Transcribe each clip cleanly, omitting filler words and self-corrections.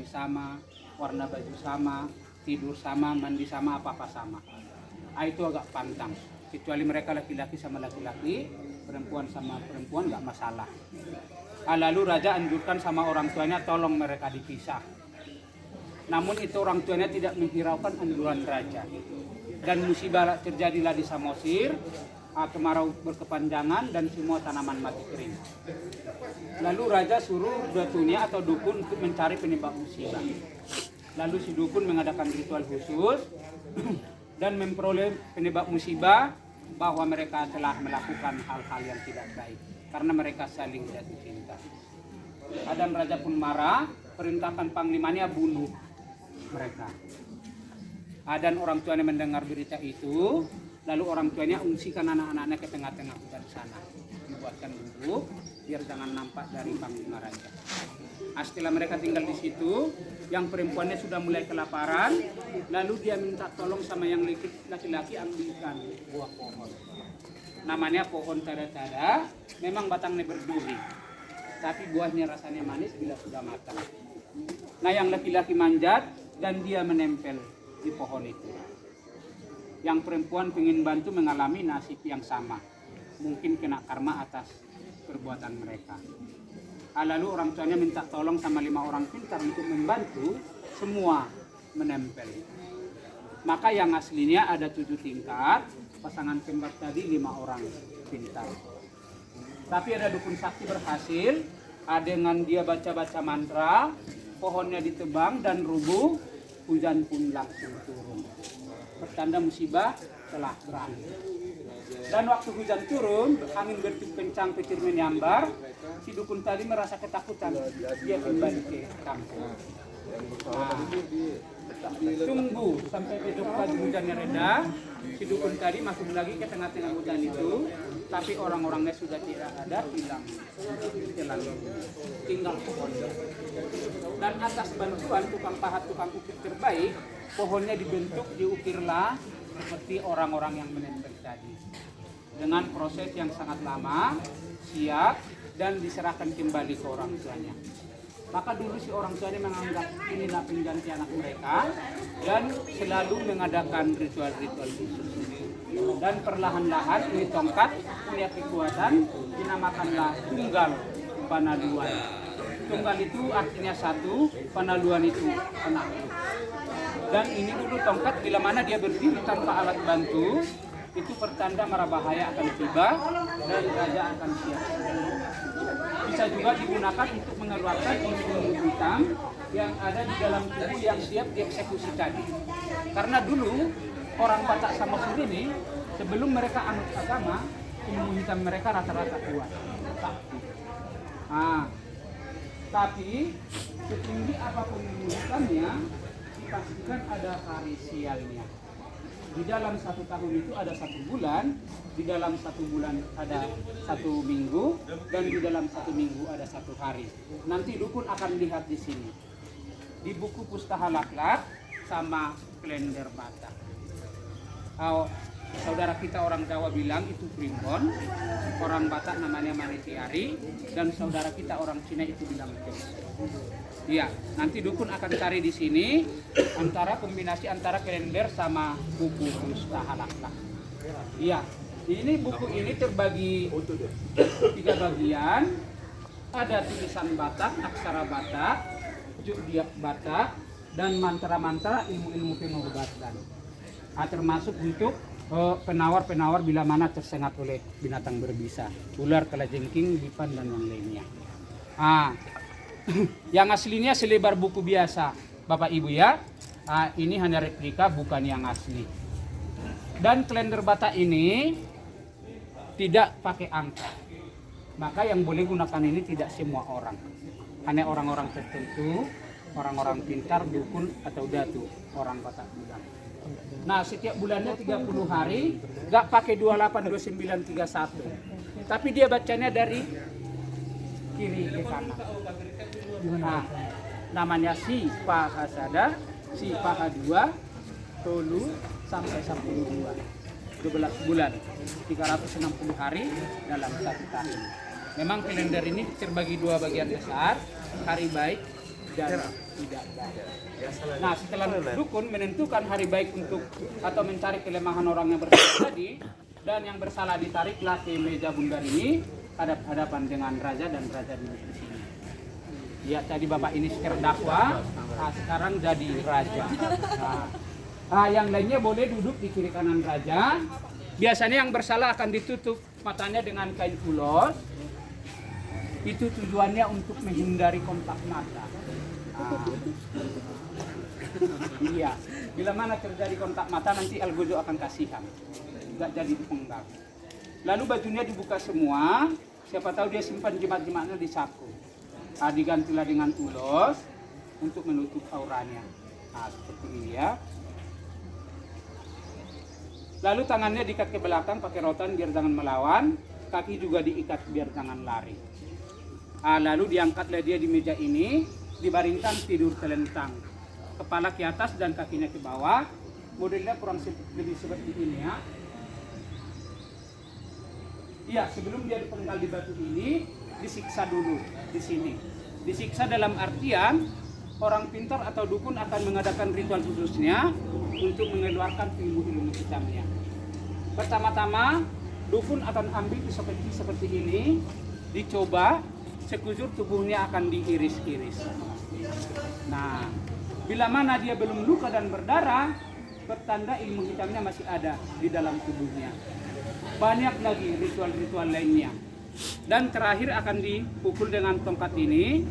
sama, warna baju sama, tidur sama, mandi sama, apa-apa sama. Itu agak pantang. Kecuali mereka laki-laki sama laki-laki, perempuan sama perempuan nggak masalah. Lalu raja anjurkan sama orang tuanya tolong mereka dipisah. Namun itu orang tuanya tidak menghiraukan anjuran raja. Dan musibah terjadilah di Samosir, kemarau berkepanjangan dan semua tanaman mati kering. Lalu raja suruh datunia atau dukun untuk mencari penyebab musibah. Lalu si dukun mengadakan ritual khusus dan memperoleh penyebab musibah bahwa mereka telah melakukan hal-hal yang tidak baik karena mereka saling jatuh cinta. Dan raja pun marah, perintahkan panglimanya bunuh mereka. Dan orang tuanya mendengar berita itu, lalu orang tuanya ungsikan anak-anaknya ke tengah-tengah hutan sana, dibuatkan gubuk biar jangan nampak dari panglima raja. Setelah mereka tinggal di situ, yang perempuannya sudah mulai kelaparan, lalu dia minta tolong sama yang laki-laki ambilkan buah pohon. Namanya pohon tada-tada, memang batangnya berduri, tapi buahnya rasanya manis bila sudah matang. Nah, yang laki-laki manjat dan dia menempel di pohon itu. Yang perempuan ingin bantu mengalami nasib yang sama, mungkin kena karma atas perbuatan mereka. Lalu orang tuanya minta tolong sama 5 orang pintar untuk membantu, semua menempel. Maka yang aslinya ada 7 tingkat, pasangan kembar tadi 5 orang pintar. Tapi ada dukun sakti berhasil, dengan dia baca-baca mantra, pohonnya ditebang dan rubuh, hujan pun langsung turun. Pertanda musibah telah berakhir. Dan waktu hujan turun, angin bertiup kencang, petir menyambar, si dukun tadi merasa ketakutan, dia kembali ke kampung. Tunggu sampai besok pagi hujannya reda, si dukun tadi masuk lagi ke tengah-tengah hujan itu, tapi orang-orangnya sudah tidak ada, hilang, tinggal pohonnya. Dan atas bantuan tukang pahat, tukang ukir terbaik, pohonnya dibentuk, diukirlah seperti orang-orang yang menempel tadi. Dengan proses yang sangat lama, siap, dan diserahkan kembali ke orang tuanya. Maka dulu si orang tuanya menganggap inilah pengganti anak mereka dan selalu mengadakan ritual-ritual khusus. Dan perlahan-lahan ini tongkat punya kekuatan, dinamakanlah tunggal panaluan. Tunggal itu artinya satu, panaluan itu penakluk. Dan ini dulu tongkat bila mana dia berdiri tanpa alat bantu, itu pertanda mara bahaya akan tiba dan raja akan siap. Bisa juga digunakan untuk mengeluarkan ilmu hitam yang ada di dalam tubuh yang siap dieksekusi tadi. Karena dulu orang Batak Samosir ini sebelum mereka anut agama, ilmu hitam mereka rata-rata kuat. Tapi setinggi apapun ilmu hitamnya, dipastikan ada hari sialnya. Di dalam 1 tahun itu ada 1 bulan, di dalam 1 bulan ada 1 minggu, dan di dalam 1 minggu ada 1 hari. Nanti dukun akan lihat di sini. Di buku Pustaha Laklat sama kalender Batak. Saudara kita orang Jawa bilang itu primbon, orang Batak namanya manitiari, dan saudara kita orang Cina itu bilang keris. Iya, nanti dukun akan cari di sini antara kombinasi antara kalender sama buku Pustaha Laklat. Iya, ini buku ini terbagi 3 bagian. Ada tulisan Batak, aksara Batak, zodiak Batak, dan mantra-mantra ilmu-ilmu pengobatan. Termasuk untuk penawar-penawar bila mana tersengat oleh binatang berbisa, ular, kalajengking, dipan, dan yang lainnya. Yang aslinya selebar buku biasa, Bapak Ibu ya. Ini hanya replika, bukan yang asli. Dan kalender Batak ini tidak pakai angka. Maka yang boleh gunakan ini tidak semua orang. Hanya orang-orang tertentu, orang-orang pintar, dukun atau datu, orang Batak bilang. Nah, setiap bulannya 30 hari, nggak pakai 28, 29, 31. Tapi dia bacanya dari kiri ke kanan. Namanya si Pahasada, si Pahadua, Tolu, sampai 12. 12 bulan, 360 hari dalam 1 tahun. Memang kalender ini terbagi 2 bagian besar, hari baik dan tidak baik. Nah, setelah dukun menentukan hari baik untuk atau mencari kelemahan orang yang bersalah tadi, dan yang bersalah ditariklah ke meja bundar ini hadap-hadapan dengan raja, dan raja duduk di sini. Ya, tadi bapak ini terdakwa, nah, sekarang jadi raja. Nah, yang lainnya boleh duduk di kiri kanan raja. Biasanya yang bersalah akan ditutup matanya dengan kain ulos. Itu tujuannya untuk menghindari kontak mata. Iya, bila mana terjadi kontak mata nanti Algojo akan kasihan, nggak jadi dipenggal. Lalu bajunya dibuka semua, siapa tahu dia simpan jimat-jimatnya di saku. Digantilah dengan ulos untuk menutup auranya. Nah, seperti ini ya. Lalu tangannya diikat ke belakang pakai rotan biar jangan melawan, kaki juga diikat biar jangan lari. Lalu diangkatlah dia di meja ini, dibaringkan tidur telentang, kepala ke atas dan kakinya ke bawah. Modelnya kurang lebih seperti ini ya. Iya, sebelum dia dipenggal di batu ini, disiksa dulu di sini. Disiksa dalam artian orang pintar atau dukun akan mengadakan ritual khususnya untuk mengeluarkan ilmu-ilmu hitamnya. Pertama-tama, dukun akan ambil pisau kecil seperti ini, dicoba, sekujur tubuhnya akan diiris-iris. Nah, bila mana dia belum luka dan berdarah, pertanda ilmu hitamnya masih ada di dalam tubuhnya. Banyak lagi ritual-ritual lainnya. Dan terakhir akan dipukul dengan tongkat ini.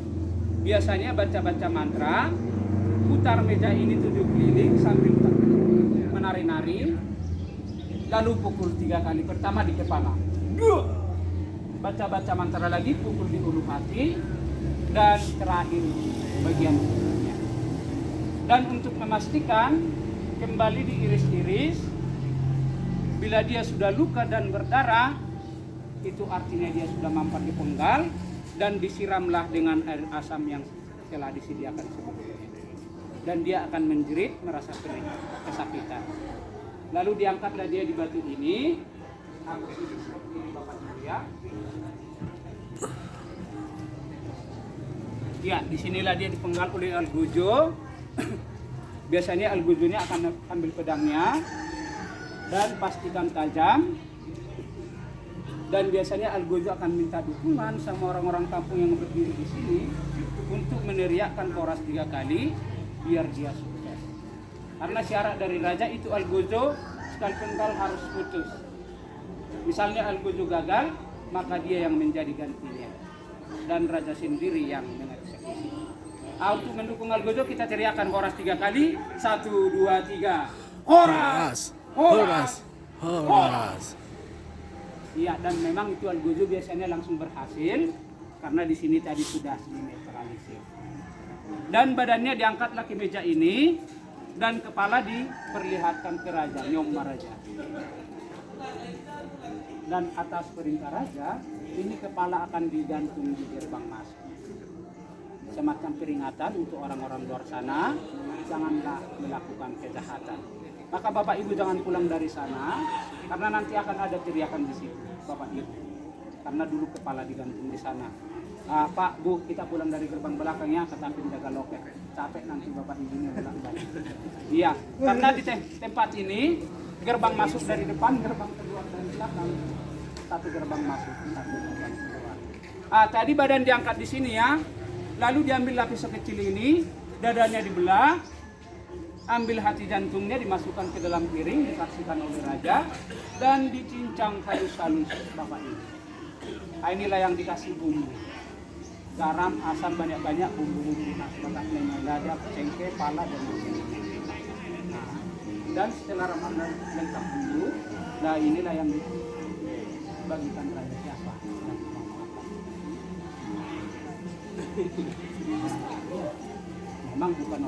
Biasanya baca-baca mantra, putar meja ini 7 keliling sambil menari-nari, lalu pukul 3 kali. Pertama di kepala, baca-baca mantra lagi, pukul di ulu hati, dan terakhir bagian tubuhnya. Dan untuk memastikan kembali diiris-iris. Bila dia sudah luka dan berdarah, itu artinya dia sudah mampat dipenggal, dan disiramlah dengan air asam yang telah disediakan sebelumnya. Dan dia akan menjerit, merasa perih, kesakitan. Lalu diangkatlah dia di batu ini. Aku sini seperti ini Bapak Ibu ya. Ya, disinilah dia dipenggal oleh Algojo. Biasanya Algojonya akan ambil pedangnya dan pastikan tajam. Dan biasanya Algojo akan minta dukungan sama orang-orang kampung yang berdiri di sini untuk meneriakkan koras 3 kali biar dia sukses. Karena syarat dari raja itu Algojo sekali penggal harus putus. Misalnya Algojo gagal, maka dia yang menjadi gantinya dan raja sendiri yang mengeksekusi. Untuk mendukung Algojo kita teriakkan koras 3 kali. 1, 2, 3. Koras! Koras! Koras! Iya, dan memang itu Algojo biasanya langsung berhasil karena di sini tadi sudah dinetralisir. Dan badannya diangkatlah ke meja ini dan kepala diperlihatkan ke raja, Nyom Maraja. Dan atas perintah raja, ini kepala akan digantung di gerbang masuk. Semacam peringatan untuk orang-orang luar sana, janganlah melakukan kejahatan. Maka Bapak Ibu jangan pulang dari sana, karena nanti akan ada teriakan di situ, Bapak Ibu. Karena dulu kepala digantung di sana. Pak, Bu, kita pulang dari gerbang belakangnya, kata penjaga loket. Capek nanti Bapak Ibunya pulang-balik. Iya, karena di tempat ini, gerbang masuk dari depan, gerbang keluar dari belakang. Satu gerbang masuk, satu gerbang keluar. Tadi badan diangkat di sini ya, lalu diambil lapis kecil ini, dadanya dibelah, ambil hati jantungnya dimasukkan ke dalam piring, disaksikan oleh raja, dan dicincang halus-halus Bapak Ibu. Inilah yang dikasih bumbu. Garam, asam banyak-banyak, bumbu-bumbu khas Batak lada, cengkeh, pala, dan macam-macam. Dan setelah Ramadan lengkap dulu, nah inilah yang dibagikan raja siapa. Memang bukan